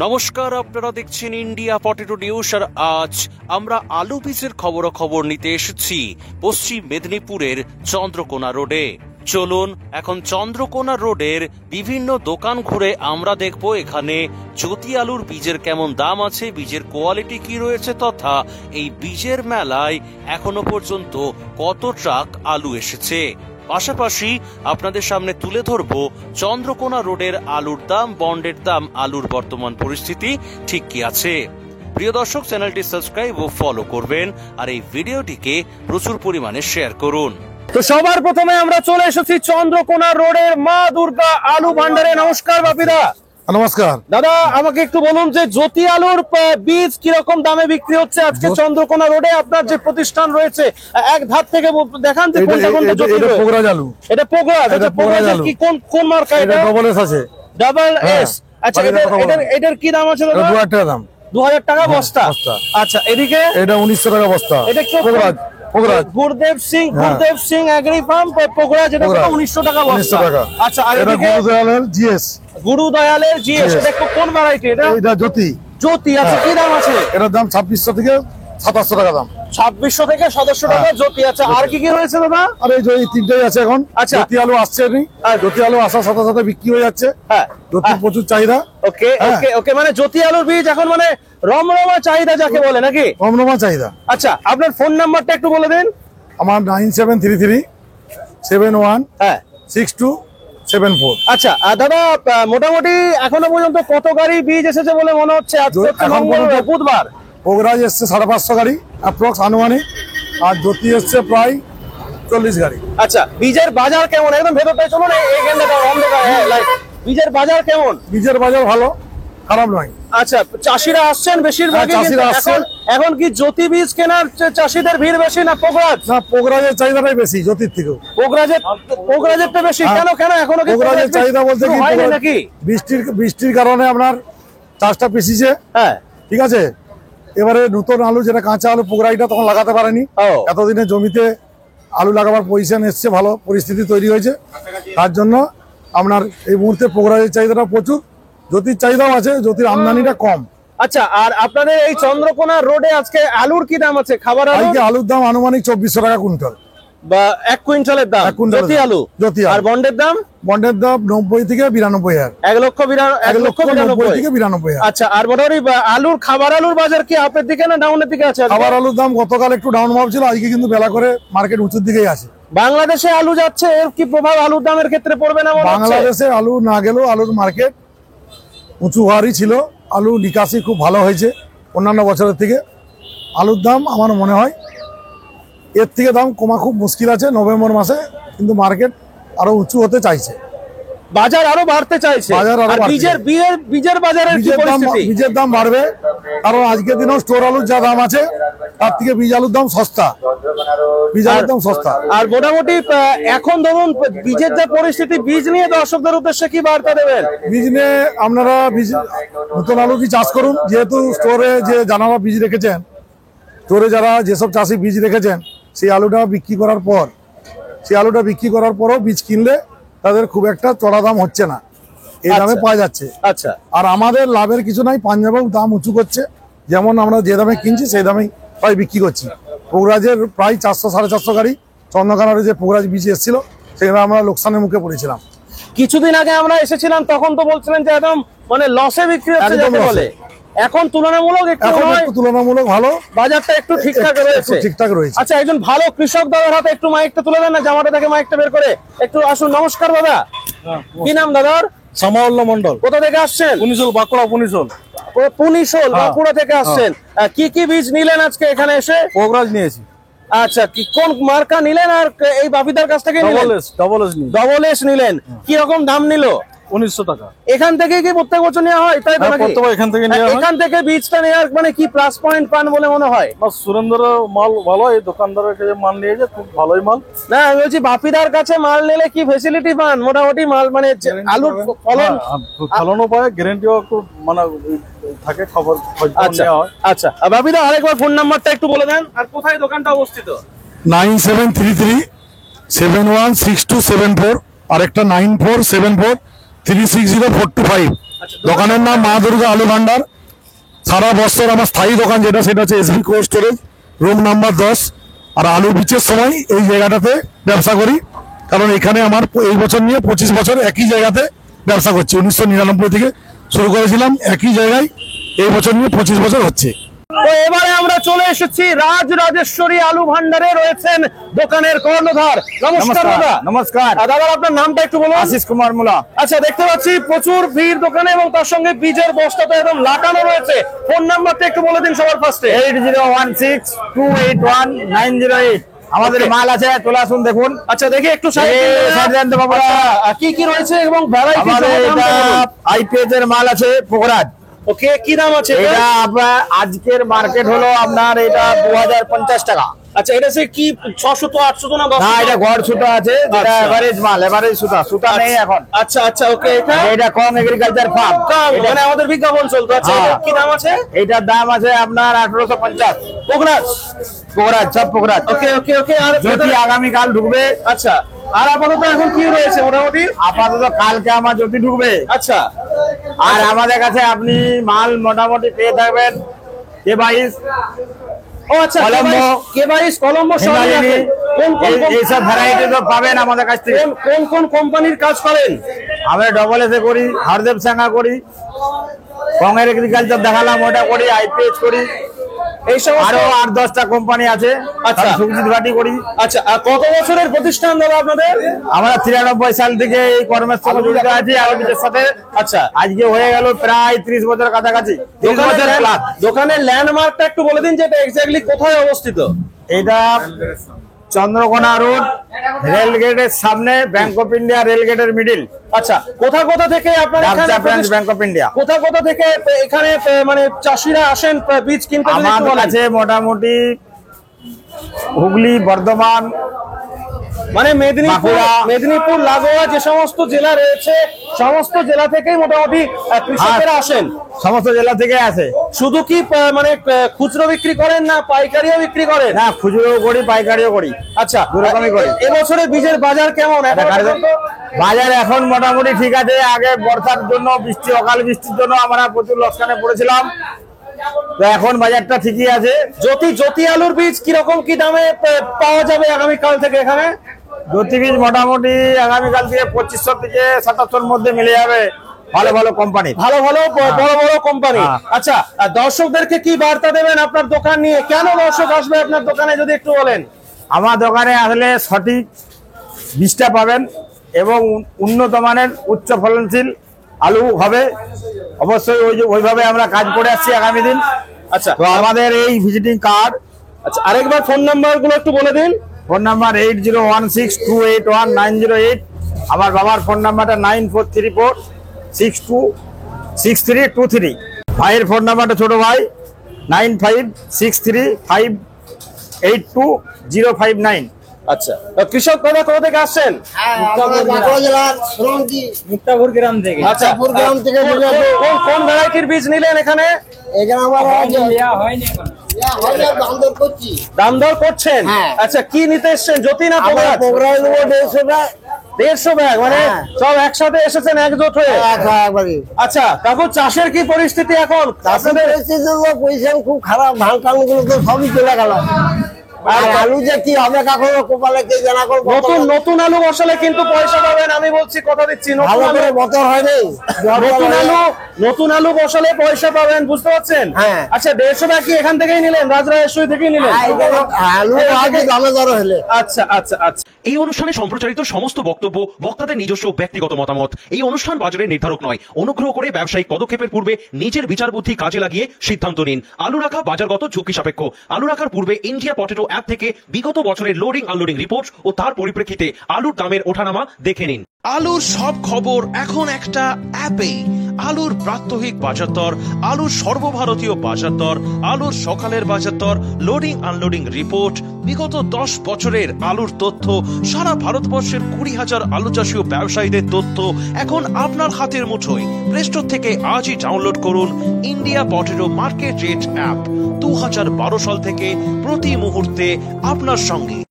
নমস্কার, আপনারা দেখছেন ইন্ডিয়া পটেটো নিউজ। আর আজ আমরা আলু বীজের খবরাখবর নিতে এসেছি পশ্চিম মেদিনীপুরের চন্দ্রকোনা রোডে। চলুন এখন চন্দ্রকোনা রোডের বিভিন্ন দোকান ঘুরে আমরা দেখব এখানে জ্যোতি আলুর বীজের কেমন দাম আছে, বীজের কোয়ালিটি কি রয়েছে, তথা এই বীজের মেলায় এখনো পর্যন্ত কত ট্রাক আলু এসেছে। পাশাপাশি আপনাদের সামনে তুলে ধরব চন্দ্রকোনা রোডের আলুর দাম, বন্ডের দাম, আলুর বর্তমান পরিস্থিতি ঠিক কি আছে। প্রিয় দর্শক, চ্যানেলটি সাবস্ক্রাইব ও ফলো করবেন আর এই ভিডিওটিকে প্রচুর পরিমাণে শেয়ার করুন। তো সবার প্রথমে আমরা চলে এসেছি চন্দ্রকোনা রোডের মা দুর্গা আলু ভান্ডারে। নমস্কার বাপিদা। নমস্কার দাদা, আমাকে একটু বলুন যে জ্যোতি আলুর বীজ কিরকম দামে বিক্রি হচ্ছে আজকে চন্দ্রকোনা রোডে? আপনার যে প্রতিষ্ঠান রয়েছে এক ধার থেকে দেখান যে কোনটা কোনটা জ্যোতি আলু। পোগরাজ আলু। এটা পোগরাজ। আচ্ছা, পোগরাজের কি কোন মার্কা এটা? ডবল এস আছে। Double S. আচ্ছা, এটার কি দাম আছে দাদা? 2000 টাকা দাম। 2000 টাকা বস্তা। আচ্ছা, এদিকে এটা 1900 টাকা বস্তা। এটা কি পোগরাজ? গুরুদেব সিং এগ্রি ফার্ম পোগরাজ, এটা 1900 টাকা বস্তা। আচ্ছা, আর এদিকে গুরুদয়ালের জিএস। গুরুদয়ালের জিএস, এটা কোন ভ্যারাইটি? এটা জ্যোতি। জ্যোতি। আচ্ছা, কি দাম আছে? এটার দাম 2600 থেকে 2700 টাকা দাম। 2600 থেকে 2700 টাকা জ্যোতি। আচ্ছা, আর কি কি রয়েছে দাদা? আর এই যে এই তিনটাই আছে এখন। আচ্ছা, জ্যোতি আলু আসছে নি, জ্যোতি আলু আসার সাথে সাথে বিক্রি হয়ে যাচ্ছে। হ্যাঁ, জ্যোতির প্রচুর চাহিদা। ওকে ওকে ওকে, মানে জ্যোতি আলুর বীজ এখন মানে রমরমা চাহিদা যাকে বলে নাকি? রমরমা চাহিদা। আচ্ছা, আপনার ফোন নাম্বারটা একটু বলে দিন। আমার 9733716274। আচ্ছা দাদা, মোটামুটি এখনো পর্যন্ত কত গাড়ি বীজ এসেছে বলে মনে হচ্ছে? আজকে বুধবার। পোগরাজ এসছে 550 গাড়ি অ্যাপ্রক্স আনুমানিক, আর জ্যোতি এসছে প্রায় 40 গাড়ি। আচ্ছা, বীজের বাজার কেমন? একদম ভেতরটায় চলুন, বীজের বাজার কেমন? বীজের বাজার ভালো, খারাপ নয়। আচ্ছা, চাষিরা আসছেন বেশিরভাগ? এখন কি জ্যোতি বীজ কেনার চাষিদের ভিড় বেশি না পোগরাজ? না, পোগরাজের চাহিদাটাই বেশি জ্যোতির থেকেও। পোগরাজেরটা বেশি। কেন কেন এখনো পোগরাজের চাহিদা বলতে কি নাকি বৃষ্টির কারণে আপনার চাষটা পিছিয়েছে। হ্যাঁ, ঠিক আছে। এবারে নতুন আলু যেটা কাঁচা আলু পোগরাজটা তখন লাগাতে পারেনি। এতদিনে জমিতে আলু লাগাবার পজিশন এসছে, ভালো পরিস্থিতি তৈরি হয়েছে। তার জন্য আপনার এই মুহূর্তে পোগরাজের চাহিদাটা প্রচুর, জ্যোতির চাহিদাও আছে, জ্যোতির আমদানিটা কম। আচ্ছা, আর আপনাদের এই চন্দ্রকোনা রোডে আজকে আলুর কি দাম আছে? খাবার আলুর দাম আনুমানিক 2400 টাকা কুইন্টাল বা 1 কুইন্টালের দাম জ্যোতি আলু। আর বন্ডের দাম? বন্ডের দাম 90 থেকে 92,000। 1,92,000 থেকে 92,000। আচ্ছা, আর মোটামুটি আলুর খাবার আলুর বাজার কি আপের দিকে না ডাউনের দিকে আছে? খাবার আলুর দাম গতকাল একটু ডাউন ভাব ছিল, আজকে কিন্তু বেলা করে মার্কেট উঁচুর দিকেই আছে। বাংলাদেশে আলু যাচ্ছে, এর কি প্রভাব আলুর দামের ক্ষেত্রে পড়বে না? বাংলাদেশে আলু না গেলেও আলুর মার্কেট উঁচু হওয়ারই ছিল। আলু নিকাশি খুব ভালো হয়েছে অন্যান্য বছরের থেকে। আলুর দাম আমার মনে হয় এর থেকে দাম কমা খুব মুশকিল আছে নভেম্বর মাসে, কিন্তু মার্কেট আরো উঁচু হতে চাইছে, বাজার আরো বাড়তে চাইছে। বীজের দাম বাড়বে, কারণ আজকের দিনেও স্টোর আলুর যা দাম আছে তার থেকে বীজ আলুর দাম সস্তা। বীজ আলুর দাম সস্তা। আর মোটামুটি এখন ধরুন বীজের যে পরিস্থিতি, বীজ নিয়ে দর্শকদের উদ্দেশ্যে কি বার্তা দেবেন? বীজ নিয়ে আপনারা নতুন আলু কি চাষ করুন, যেহেতু স্টোরে যে জানাবা বীজ রেখেছেন, স্টোরে যারা যেসব চাষি বীজ রেখেছেন সেই আলুটা বিক্রি করার পরও বীজ কিনলে তাদের খুব একটা চড়া দাম হচ্ছে না, এই দামে পাওয়া যাচ্ছে। আচ্ছা, আর আমাদের লাভের কিছু নাই, পাঞ্জাবেও দাম উঁচু করছে, যেমন আমরা যে দামে কিনছি সেই দামেই প্রায় বিক্রি করছি। পোগরাজের প্রায় 400-450 গাড়ি চন্দ্রকোনার যে পোগরাজ বীজ এসেছিল সেখানে আমরা লোকসানের মুখে পড়েছিলাম। কিছুদিন আগে আমরা এসেছিলাম, তখন তো বলছিলেন যে একদম মানে লসে বিক্রি হচ্ছে যাকে বলে। এখন তুলনামূলক ভালো, বাজারটা একটু ঠিকঠাক রয়েছে। আচ্ছা, একজন ভালো কৃষক দাদার হাতে একটু মাইকটা তুলে দেন না, জামাটা থেকে মাইকটা বের করে একটু আসুন। নমস্কার দাদা, কি নাম দাদার? সামাউল্লাহ মন্ডল। কোথা থেকে আসছেন? বাঁকুড়া বাঁকুড়া থেকে আসছেন। কি কি বীজ নিলেন আজকে এখানে এসে? পোগরাজ নিয়েছি। আচ্ছা, কি কোন মার্কা নিলেন? আর এই বাপিদার কাছ থেকে ডবল এস নিলেন। কি রকম দাম নিল? 1900 টাকা। এখান থেকে কি প্রত্যেক বছর নেওয়া হয়? তাই তো নাকি? এখান থেকে বীজটা নেওয়ার মানে কি প্লাস পয়েন্ট পান বলে মনে হয়? সুরেন্দ্র মাল ভালো, এই দোকানদারের কাছে মাল নিয়েছে, খুব ভালোই মাল। না, আমি বলছি বাপিদার কাছে মাল নিলে কি ফেসিলিটি পান? মোটামুটি মাল মানে আলুর ফলনও পায়, গ্যারান্টিও খুব মানে থাকে, খবর নেওয়া হয়। আচ্ছা, বাপিদা আরেকবার ফোন নাম্বারটা একটু বলে দেন, আর কোথায় দোকানটা অবস্থিত? 9733716274, আর একটা 9474360425। দোকানের নাম মা দুর্গা আলু ভান্ডার। সারা বছর আমার স্থায়ী দোকান যেটা সেটা হচ্ছে SB cold storage, room number 10। আর আলু বীজের সময় এই জায়গাটাতে ব্যবসা করি, কারণ এখানে আমার এই বছর নিয়ে 25 বছর একই জায়গাতে ব্যবসা করছি। 1999 থেকে শুরু করেছিলাম একই জায়গায়, এই বছর নিয়ে 25 বছর হচ্ছে। তো এবারে আমরা চলে এসেছি রাজরাজেশ্বরী আলু ভান্ডারে, রয়েছেন দোকানের কর্ণধার। নমস্কার দাদা। নমস্কার দাদা, আপনার নামটা একটু বলুন। আশিস কুমার মুলা। আচ্ছা, দেখতে পাচ্ছি প্রচুর ভিড় দোকানে এবং তার সঙ্গে বীজের বস্তা তো একদম লাগানো রয়েছে। ফোন নাম্বারটা একটু বলে দিন সবার ফার্স্টে। 8016281908 আমাদের মাল আছে, চলে আসুন দেখুন। আচ্ছা, দেখি একটু কি কি রয়েছে এবং ভ্যারাইটি। আইপিএস এর মাল আছে পোকরাজ। ওকে, কি দাম আছে এটা? আপনার আজকের মার্কেট হলো আপনার এটা 2050 টাকা। আচ্ছা, এটা সে কি 600 তো 800 না 1000? না, এটা ঘর সুতা আছে, যেটা এভারেজ মাল, এভারেজ সুতা নেই এখন। আচ্ছা আচ্ছা, ওকে। এটা কম এগ্রিকালচার ফার্ম, মানে আমাদের বিজ্ঞাপন চলতো। আচ্ছা, কি দাম আছে? এটার দাম আছে আপনার 1850। পোকরাজ সব পোকরাজ। ওকে ওকে ওকে। আর যদি আগামীকাল ঢুকবে। আচ্ছা, আর আপাতত এখন কি রয়েছে মোটামুটি? আপাতত কালকে আমার যদি ঢুকবে। আচ্ছা, আর আমাদের কাছে আপনি মাল মোটামুটি পেয়ে থাকবেন K22। ও আচ্ছা, কলম্বো, K22 কলম্বো এইসব ভ্যারাইটি তো পাবেন আমাদের কাছ থেকে। কোন কোন কোম্পানির কাজ করেন? আমরা ডবল এসে করি, হরদেব সাঙ্গা করি, কংয়ের এগ্রিকালচার দেখালাম ওটা করি, আইপিএস করি, এইসব আরো 8-10টা কোম্পানি আছে। আচ্ছা, সুজিত ভাটি করি। আচ্ছা, আর কত বছরের প্রতিষ্ঠান দাদা আপনাদের? আমরা 93 সাল থেকে এই কর্মের সঙ্গে জড়িত আছি আলুবীজের সাথে। আচ্ছা, আজকে হয়ে গেল প্রায় 30 বছর কাছাকাছি। দোকানের ল্যান্ডমার্কটা একটু বলে দিন, যেটা এক্স্যাক্টলি কোথায় অবস্থিত? এটা চন্দ্রকোনা রোড, রেল গেটের সামনে, ব্যাংক অফ ইন্ডিয়া রেল গেটের মিডিল। আচ্ছা, কোথা কোথা থেকে আপনার ব্যাংক অফ ইন্ডিয়া, কোথা কোথা থেকে এখানে মানে চাষিরা আসেন বীজ কিনতে? আমাদের কাছে মোটামুটি হুগলি, বর্ধমান, মানে মেদিনীপুর লাগোয়া যে সমস্ত জেলা রয়েছে, সমস্ত জেলা থেকেই মোটামুটি কৃষকেরা আসেন। সমস্ত জেলা থেকে আসে। শুধু কি মানে খুচরো বিক্রি করেন না পাইকারিও বিক্রি করেন? না, খুচরো করি, পাইকারিও করি। আচ্ছা, দুরকমই করি। এবছরে বীজের বাজার কেমন? বাজার এখন মোটামুটি ঠিক আছে। আগে বর্ষার জন্য, অকাল বৃষ্টির জন্য আমরা প্রচুর লোকসানে পড়েছিলাম, তো এখন বাজারটা ঠিকই আছে। জ্যোতি আলুর বীজ কিরকম কি দামে পাওয়া যাবে আগামীকাল থেকে এখানে? জ্যোতি বীজ মোটামুটি আগামীকাল থেকে 2500 থেকে 2700-র মধ্যে মিলে যাবে। ভালো ভালো কোম্পানি, বড় বড় কোম্পানি। আচ্ছা, দর্শকদেরকে কি বার্তা দেবেন আপনার দোকান নিয়ে? কেন দর্শক আসবে আপনার দোকানে যদি একটু বলেন? আমার দোকানে আসলে সঠিক বীজটা পাবেন এবং উন্নত মানের উচ্চ ফলনশীল আলু হবে। অবশ্যই ওইভাবে আমরা কাজ করে আসছি আগামী দিন। আচ্ছা, তো আমাদের এই ভিজিটিং কার্ড। আচ্ছা, আরেকবার ফোন নাম্বার গুলো একটু বলে দিন। Phone number 8016281908। আমার বাবার ফোন নাম্বারটা 9434626323। ভাইয়ের ফোন নাম্বারটা ছোট ভাই 9563582059। আচ্ছা, কৃষক কোথা থেকে আসছেন? মুক্তাপুর গ্রাম থেকে। আচ্ছা, কোন ভ্যারাইটির বীজ নিলেন এখানে? দাম দর করছেন? আচ্ছা, কি নিতে এসছেন? জ্যোতি না পোকরাজ? 150 ব্যাগ, মানে সব একসাথে এসেছেন একজোট হয়ে? আচ্ছা কাকু, চাষের কি পরিস্থিতি এখন? পয়সা খুব খারাপ, ধান টান গুলো তো সবই চলে গেল। আর আলু যে কি হবে কাকু কপালে কে জানা। নতুন আলু বসালে কিন্তু পয়সা পাবেন, আমি বলছি, কথা দিচ্ছি। বতর হয়নি, নতুন আলু বসালে পয়সা পাবেন, বুঝতে পারছেন? আচ্ছা, 150 ব্যাগ কি এখান থেকেই নিলেন? রাজরাজেশ্বরী থেকেই নিলেন? আলু আগে দামে দর হলে। আচ্ছা আচ্ছা আচ্ছা। এই অনুষ্ঠানে সম্প্রচারিত সমস্ত বক্তব্য বক্তাদের নিজস্ব ব্যক্তিগত মতামত। এই অনুষ্ঠান বাজারের নির্ধারক নয়। অনুগ্রহ করে ব্যবসায়িক পদক্ষেপের পূর্বে নিজের বিচার বুদ্ধি কাজে লাগিয়ে সিদ্ধান্ত নিন। আলু রাখা বাজারগত ঝুঁকি সাপেক্ষ। আলু রাখার পূর্বে ইন্ডিয়া পটেটো অ্যাপ থেকে বিগত বছরের লোডিং আনলোডিং রিপোর্ট ও তার পরিপ্রেক্ষিতে আলুর দামের ওঠানামা দেখে নিন। আলুর সব খবর এখন একটা অ্যাপেই। আলুর প্রাত্যহিক বাজার দর, আলুর সর্বভারতীয় বাজার দর, আলুর সকালের বাজার দর, লোডিং আনলোডিং রিপোর্ট, বিগত 10 বছরের আলুর তথ্য, সারা ভারতবর্ষের 20,000 আলু চাষী ও ব্যবসায়ীদের তথ্য এখন আপনার হাতের মুঠোয়। প্লে স্টোর থেকে আজই ডাউনলোড করুন India potato market rate app. 2012 সাল থেকে প্রতি মুহূর্তে আপনার সঙ্গে।